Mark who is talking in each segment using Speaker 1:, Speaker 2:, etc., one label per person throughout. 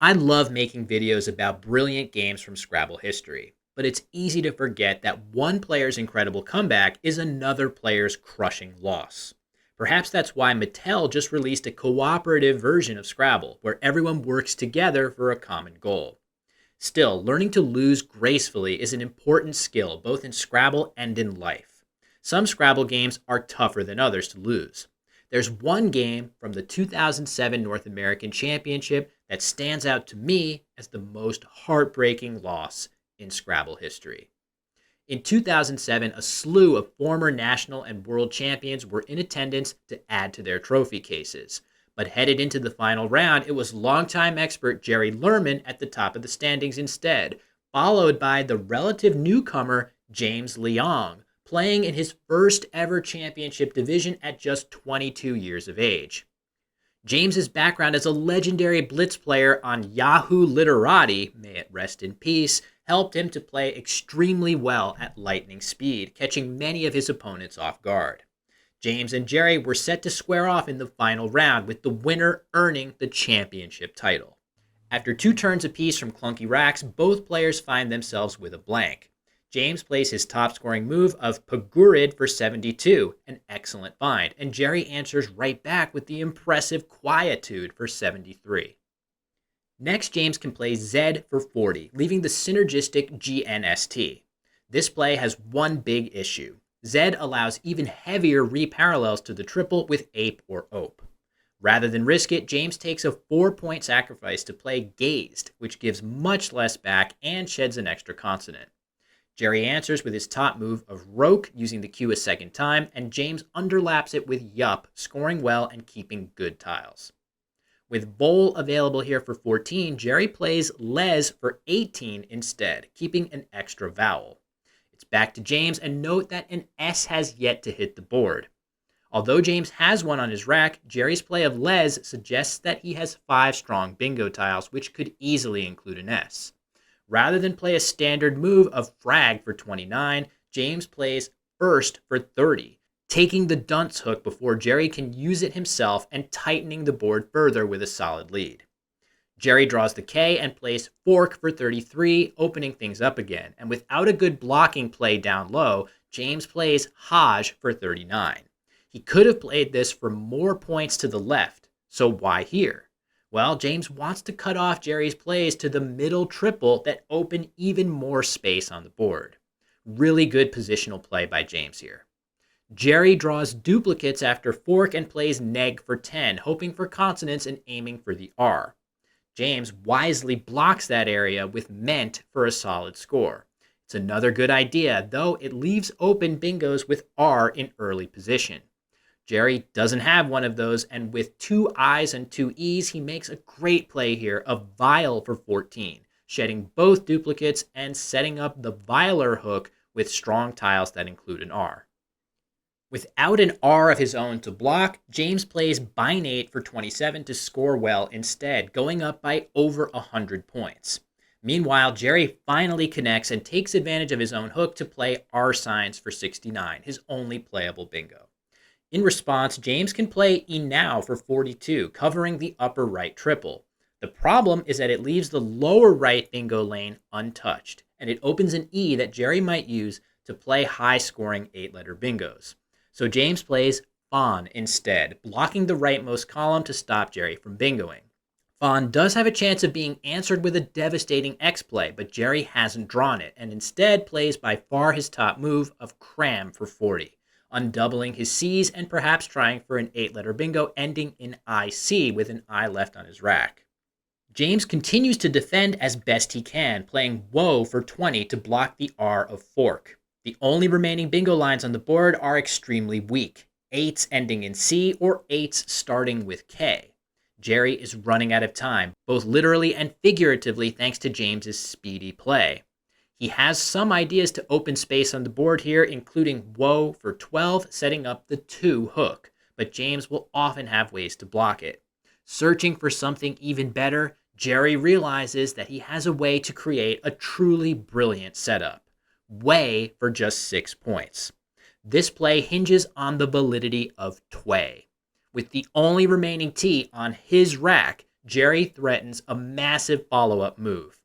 Speaker 1: I love making videos about brilliant games from Scrabble history, but it's easy to forget that one player's incredible comeback is another player's crushing loss. Perhaps that's why Mattel just released a cooperative version of Scrabble, where everyone works together for a common goal. Still, learning to lose gracefully is an important skill both in Scrabble and in life. Some Scrabble games are tougher than others to lose. There's one game from the 2007 North American Championship that stands out to me as the most heartbreaking loss in Scrabble history. In 2007, a slew of former national and world champions were in attendance to add to their trophy cases. But headed into the final round, it was longtime expert Jerry Lerman at the top of the standings instead, followed by the relative newcomer James Leong, playing in his first ever championship division at just 22 years of age. James's background as a legendary blitz player on Yahoo Literati, may it rest in peace, helped him to play extremely well at lightning speed, catching many of his opponents off guard. James and Jerry were set to square off in the final round, with the winner earning the championship title. After 2 turns apiece from clunky racks, both players find themselves with a blank. James plays his top-scoring move of Pagurid for 72, an excellent find, and Jerry answers right back with the impressive Quietude for 73. Next, James can play Z for 40, leaving the synergistic GNST. This play has one big issue. Z allows even heavier reparallels to the triple with Ape or Ope. Rather than risk it, James takes a 4-point sacrifice to play Gazed, which gives much less back and sheds an extra consonant. Jerry answers with his top move of Roke, using the Q a second time, and James underlaps it with Yup, scoring well and keeping good tiles. With Vol available here for 14, Jerry plays Les for 18 instead, keeping an extra vowel. It's back to James, and note that an S has yet to hit the board. Although James has one on his rack, Jerry's play of Les suggests that he has 5 strong bingo tiles, which could easily include an S. Rather than play a standard move of Frag for 29, James plays First for 30, taking the dunce hook before Jerry can use it himself and tightening the board further with a solid lead. Jerry draws the K and plays Fork for 33, opening things up again, and without a good blocking play down low, James plays Haj for 39. He could have played this for more points to the left, so why here? Well, James wants to cut off Jerry's plays to the middle triple that open even more space on the board. Really good positional play by James here. Jerry draws duplicates after Fork and plays Neg for 10, hoping for consonants and aiming for the R. James wisely blocks that area with Ment for a solid score. It's another good idea, though it leaves open bingos with R in early position. Jerry doesn't have one of those, and with 2 I's and 2 E's, he makes a great play here of Vile for 14, shedding both duplicates and setting up the Viler hook with strong tiles that include an R. Without an R of his own to block, James plays Binate for 27 to score well instead, going up by over 100 points. Meanwhile, Jerry finally connects and takes advantage of his own hook to play R signs for 69, his only playable bingo. In response, James can play Enow for 42, covering the upper right triple. The problem is that it leaves the lower right bingo lane untouched, and it opens an E that Jerry might use to play high-scoring 8-letter bingos. So James plays Fawn instead, blocking the rightmost column to stop Jerry from bingoing. Fawn does have a chance of being answered with a devastating X play, but Jerry hasn't drawn it, and instead plays by far his top move of Cram for 40. Undoubling his C's and perhaps trying for an 8-letter bingo ending in IC with an I left on his rack. James continues to defend as best he can, playing Woe for 20 to block the R of Fork. The only remaining bingo lines on the board are extremely weak, 8s ending in C or 8s starting with K. Jerry is running out of time, both literally and figuratively, thanks to James's speedy play. He has some ideas to open space on the board here, including Woe for 12, setting up the 2 hook, but James will often have ways to block it. Searching for something even better, Jerry realizes that he has a way to create a truly brilliant setup. Way for just 6 points. This play hinges on the validity of Tway. With the only remaining T on his rack, Jerry threatens a massive follow-up move,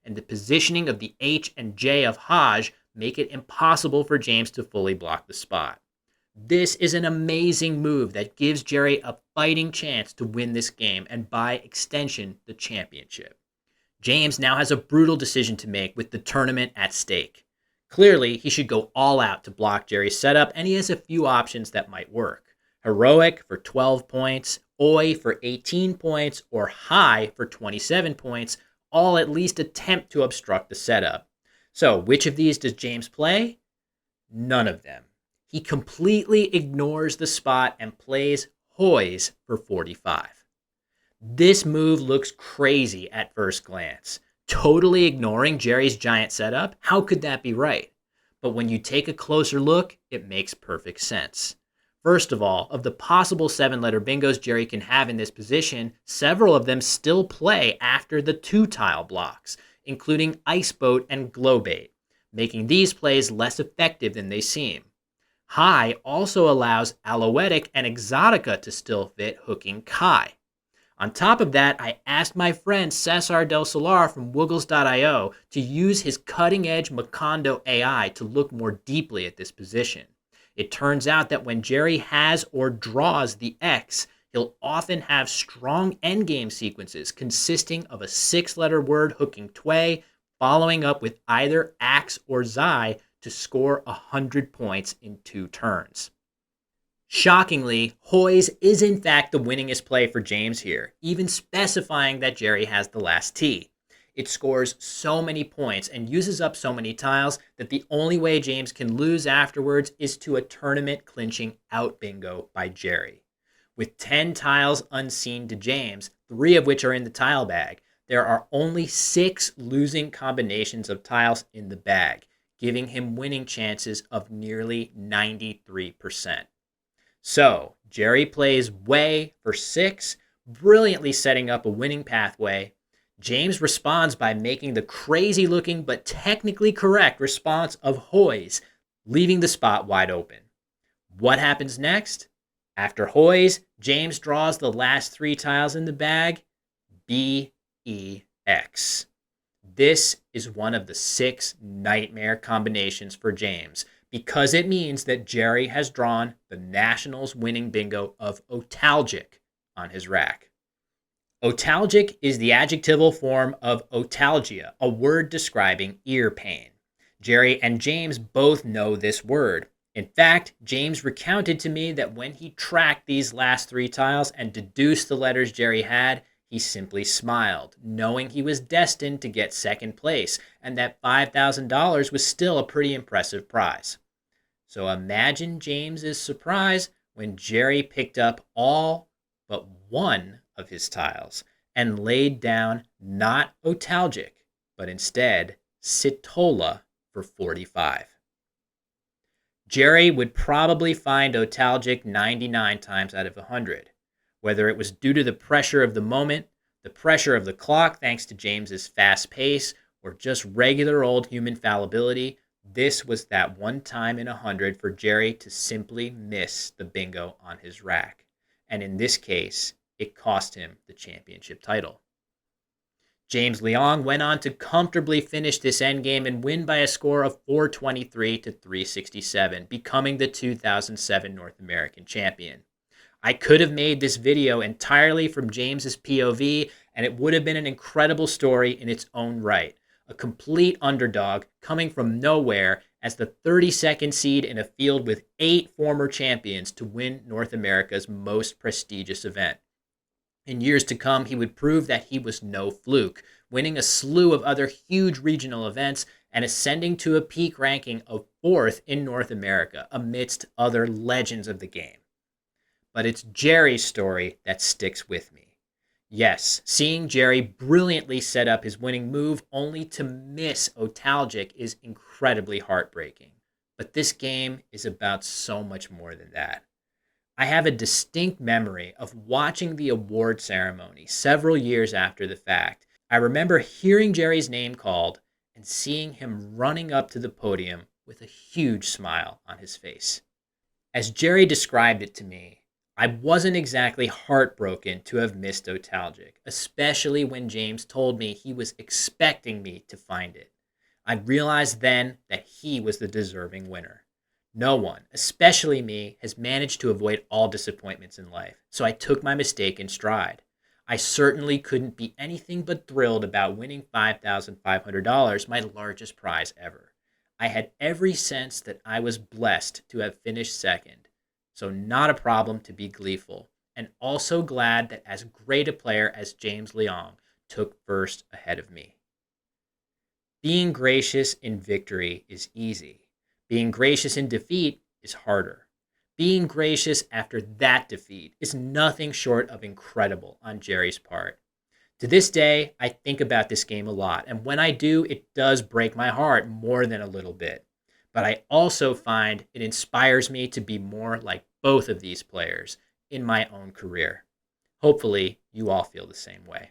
Speaker 1: and the positioning of the H and J of Haj make it impossible for James to fully block the spot. This is an amazing move that gives Jerry a fighting chance to win this game and by extension, the championship. James now has a brutal decision to make with the tournament at stake. Clearly, he should go all out to block Jerry's setup, and he has a few options that might work. Heroic for 12 points, Oi for 18 points, or High for 27 points, all at least attempt to obstruct the setup. So, which of these does James play? None of them. He completely ignores the spot and plays Hoys for 45. This move looks crazy at first glance. Totally ignoring Jerry's giant setup? How could that be right? But when you take a closer look, it makes perfect sense. First of all, of the possible 7-letter bingos Jerry can have in this position, several of them still play after the 2-tile blocks, including Ice Boat and Glow Bait, making these plays less effective than they seem. High also allows Aloetic and Exotica to still fit hooking Kai. On top of that, I asked my friend Cesar Del Solar from Woogles.io to use his cutting-edge Macondo AI to look more deeply at this position. It turns out that when Jerry has or draws the X, he'll often have strong endgame sequences consisting of a 6-letter word hooking Tway, following up with either Axe or Xi to score 100 points in 2 turns. Shockingly, Hoys is in fact the winningest play for James here, even specifying that Jerry has the last T. It scores so many points and uses up so many tiles that the only way James can lose afterwards is to a tournament clinching out bingo by Jerry. With 10 tiles unseen to James, 3 of which are in the tile bag, there are only 6 losing combinations of tiles in the bag, giving him winning chances of nearly 93%. So, Jerry plays Way for 6, brilliantly setting up a winning pathway. James responds by making the crazy-looking but technically correct response of Hoys, leaving the spot wide open. What happens next? After Hoys, James draws the last 3 tiles in the bag, B, E, X. This is one of the 6 nightmare combinations for James, because it means that Jerry has drawn the Nationals winning bingo of otalgic on his rack. Otalgic is the adjectival form of otalgia, a word describing ear pain. Jerry and James both know this word. In fact, James recounted to me that when he tracked these last 3 tiles and deduced the letters Jerry had, he simply smiled, knowing he was destined to get second place and that $5,000 was still a pretty impressive prize. So imagine James's surprise when Jerry picked up all but one of his tiles and laid down not otalgic, but instead Citola for 45. Jerry would probably find otalgic 99 times out of 100. Whether it was due to the pressure of the moment, the pressure of the clock thanks to James's fast pace, or just regular old human fallibility, this was that one time in 100 for Jerry to simply miss the bingo on his rack. And in this case, it cost him the championship title. James Leong went on to comfortably finish this endgame and win by a score of 423 to 367, becoming the 2007 North American champion. I could have made this video entirely from James's POV, and it would have been an incredible story in its own right. A complete underdog coming from nowhere as the 32nd seed in a field with 8 former champions to win North America's most prestigious event. In years to come, he would prove that he was no fluke, winning a slew of other huge regional events and ascending to a peak ranking of 4th in North America amidst other legends of the game. But it's Jerry's story that sticks with me. Yes, seeing Jerry brilliantly set up his winning move only to miss otalgic is incredibly heartbreaking. But this game is about so much more than that. I have a distinct memory of watching the award ceremony several years after the fact. I remember hearing Jerry's name called and seeing him running up to the podium with a huge smile on his face. As Jerry described it to me, I wasn't exactly heartbroken to have missed Nostalgic, especially when James told me he was expecting me to find it. I realized then that he was the deserving winner. No one, especially me, has managed to avoid all disappointments in life, so I took my mistake in stride. I certainly couldn't be anything but thrilled about winning $5,500, my largest prize ever. I had every sense that I was blessed to have finished second, so not a problem to be gleeful, and also glad that as great a player as James Leong took first ahead of me. Being gracious in victory is easy. Being gracious in defeat is harder. Being gracious after that defeat is nothing short of incredible on Jerry's part. To this day, I think about this game a lot, and when I do, it does break my heart more than a little bit. But I also find it inspires me to be more like both of these players in my own career. Hopefully, you all feel the same way.